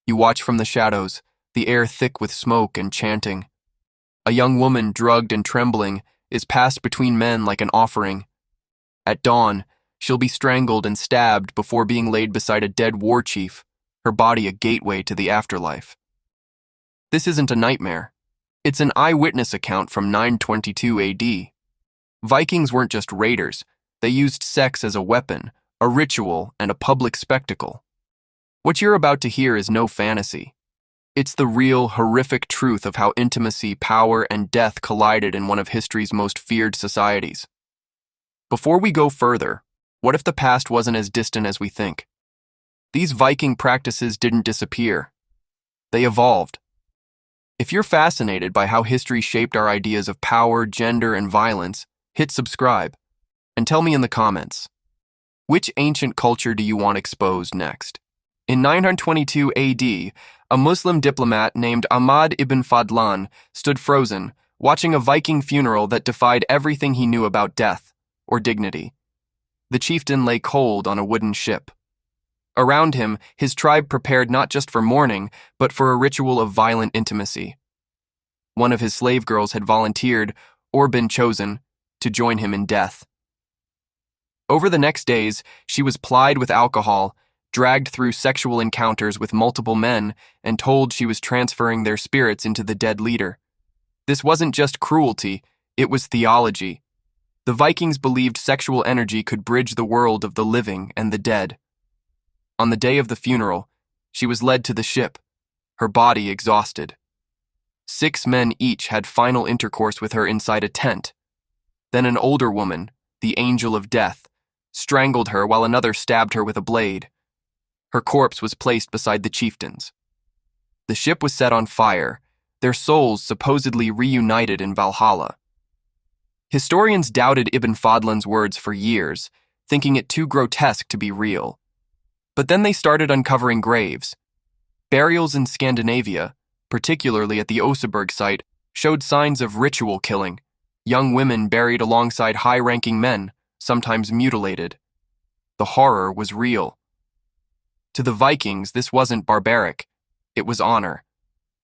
You watch from the shadows, the air thick with smoke and chanting. A young woman, drugged and trembling, is passed between men like an offering. At dawn, she'll be strangled and stabbed before being laid beside a dead war chief, her body a gateway to the afterlife. This isn't a nightmare. It's an eyewitness account from 922 AD. Vikings weren't just raiders. They used sex as a weapon, a ritual, and a public spectacle. What you're about to hear is no fantasy. It's the real, horrific truth of how intimacy, power, and death collided in one of history's most feared societies. Before we go further, what if the past wasn't as distant as we think? These Viking practices didn't disappear. They evolved. If you're fascinated by how history shaped our ideas of power, gender, and violence, hit subscribe and tell me in the comments, which ancient culture do you want exposed next? In 922 AD, a Muslim diplomat named Ahmad ibn Fadlan stood frozen, watching a Viking funeral that defied everything he knew about death or dignity. The chieftain lay cold on a wooden ship. Around him, his tribe prepared not just for mourning, but for a ritual of violent intimacy. One of his slave girls had volunteered, or been chosen, to join him in death. Over the next days, she was plied with alcohol, dragged through sexual encounters with multiple men, and told she was transferring their spirits into the dead leader. This wasn't just cruelty, it was theology. The Vikings believed sexual energy could bridge the world of the living and the dead. On the day of the funeral, she was led to the ship, her body exhausted. 6 men each had final intercourse with her inside a tent. Then an older woman, the angel of death, strangled her while another stabbed her with a blade. Her corpse was placed beside the chieftain's. The ship was set on fire, their souls supposedly reunited in Valhalla. Historians doubted Ibn Fadlan's words for years, thinking it too grotesque to be real. But then they started uncovering graves. Burials in Scandinavia, particularly at the Oseberg site, showed signs of ritual killing, young women buried alongside high-ranking men, sometimes mutilated. The horror was real. To the Vikings, this wasn't barbaric. It was honor.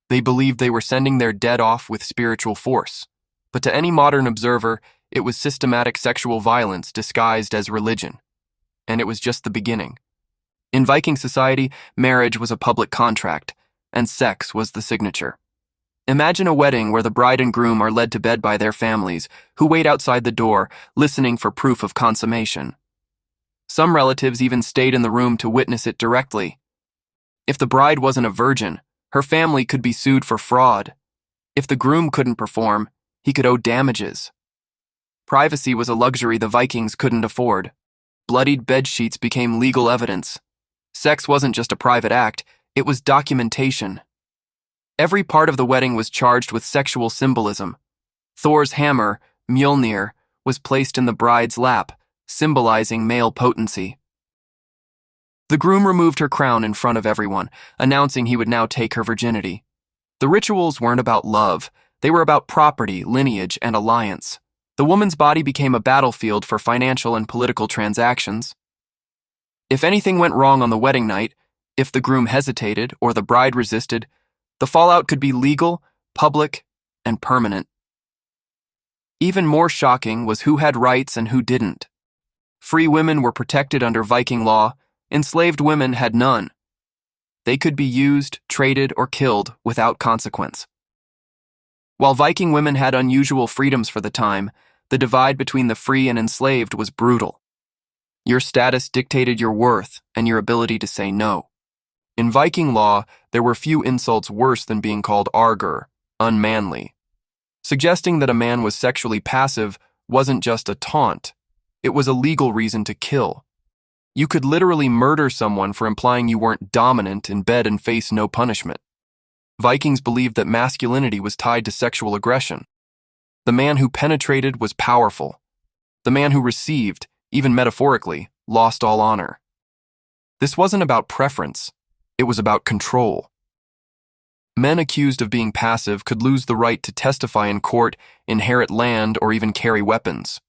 They believed they were sending their dead off with spiritual force. But to any modern observer, it was systematic sexual violence disguised as religion. And it was just the beginning. In Viking society, marriage was a public contract, and sex was the signature. Imagine a wedding where the bride and groom are led to bed by their families, who wait outside the door, listening for proof of consummation. Some relatives even stayed in the room to witness it directly. If the bride wasn't a virgin, her family could be sued for fraud. If the groom couldn't perform, he could owe damages. Privacy was a luxury the Vikings couldn't afford. Bloodied bedsheets became legal evidence. Sex wasn't just a private act, it was documentation. Every part of the wedding was charged with sexual symbolism. Thor's hammer, Mjolnir, was placed in the bride's lap, symbolizing male potency. The groom removed her crown in front of everyone, announcing he would now take her virginity. The rituals weren't about love, they were about property, lineage, and alliance. The woman's body became a battlefield for financial and political transactions. If anything went wrong on the wedding night, if the groom hesitated or the bride resisted, the fallout could be legal, public, and permanent. Even more shocking was who had rights and who didn't. Free women were protected under Viking law, enslaved women had none. They could be used, traded, or killed without consequence. While Viking women had unusual freedoms for the time, the divide between the free and enslaved was brutal. Your status dictated your worth and your ability to say no. In Viking law, there were few insults worse than being called arger, unmanly. Suggesting that a man was sexually passive wasn't just a taunt, it was a legal reason to kill. You could literally murder someone for implying you weren't dominant in bed and face no punishment. Vikings believed that masculinity was tied to sexual aggression. The man who penetrated was powerful. The man who received, even metaphorically, lost all honor. This wasn't about preference, it was about control. Men accused of being passive could lose the right to testify in court, inherit land, or even carry weapons.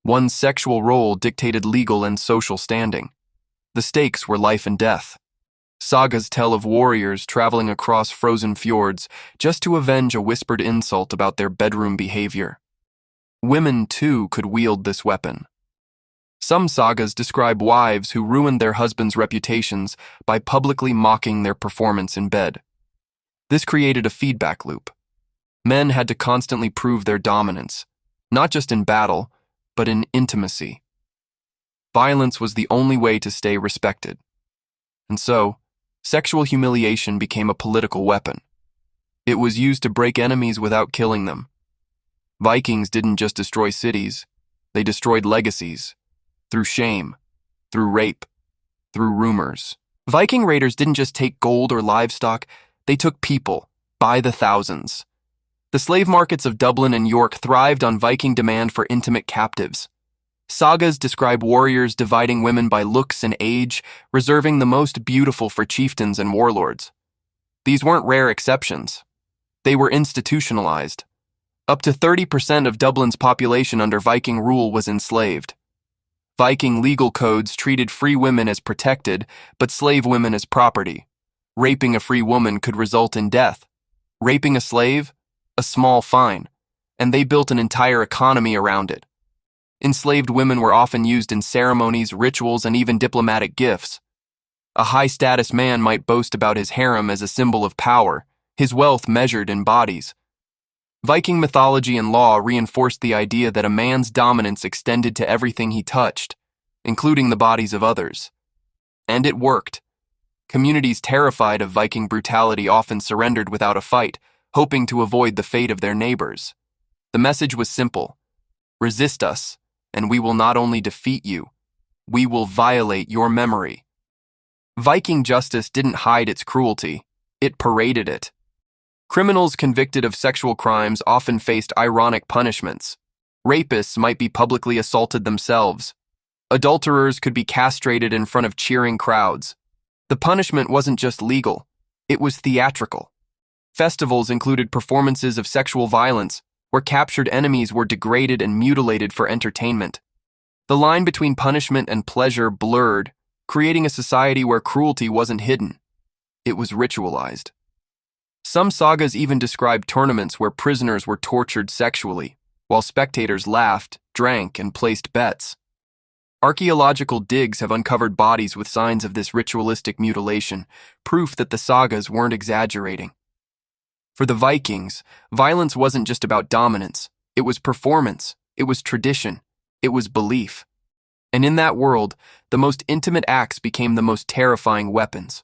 One's sexual role dictated legal and social standing. The stakes were life and death. Sagas tell of warriors traveling across frozen fjords just to avenge a whispered insult about their bedroom behavior. Women, too, could wield this weapon. Some sagas describe wives who ruined their husbands' reputations by publicly mocking their performance in bed. This created a feedback loop. Men had to constantly prove their dominance, not just in battle, but in intimacy. Violence was the only way to stay respected. And so, sexual humiliation became a political weapon. It was used to break enemies without killing them. Vikings didn't just destroy cities, they destroyed legacies. Through shame, through rape, through rumors. Viking raiders didn't just take gold or livestock, they took people, by the thousands. The slave markets of Dublin and York thrived on Viking demand for intimate captives. Sagas describe warriors dividing women by looks and age, reserving the most beautiful for chieftains and warlords. These weren't rare exceptions. They were institutionalized. Up to 30% of Dublin's population under Viking rule was enslaved. Viking legal codes treated free women as protected, but slave women as property. Raping a free woman could result in death. Raping a slave? A small fine. And they built an entire economy around it. Enslaved women were often used in ceremonies, rituals, and even diplomatic gifts. A high-status man might boast about his harem as a symbol of power, his wealth measured in bodies. Viking mythology and law reinforced the idea that a man's dominance extended to everything he touched, including the bodies of others. And it worked. Communities terrified of Viking brutality often surrendered without a fight, hoping to avoid the fate of their neighbors. The message was simple: resist us, and we will not only defeat you, we will violate your memory. Viking justice didn't hide its cruelty, it paraded it. Criminals convicted of sexual crimes often faced ironic punishments. Rapists might be publicly assaulted themselves. Adulterers could be castrated in front of cheering crowds. The punishment wasn't just legal, it was theatrical. Festivals included performances of sexual violence, where captured enemies were degraded and mutilated for entertainment. The line between punishment and pleasure blurred, creating a society where cruelty wasn't hidden. It was ritualized. Some sagas even describe tournaments where prisoners were tortured sexually, while spectators laughed, drank, and placed bets. Archaeological digs have uncovered bodies with signs of this ritualistic mutilation, proof that the sagas weren't exaggerating. For the Vikings, violence wasn't just about dominance. It was performance, it was tradition, it was belief. And in that world, the most intimate acts became the most terrifying weapons.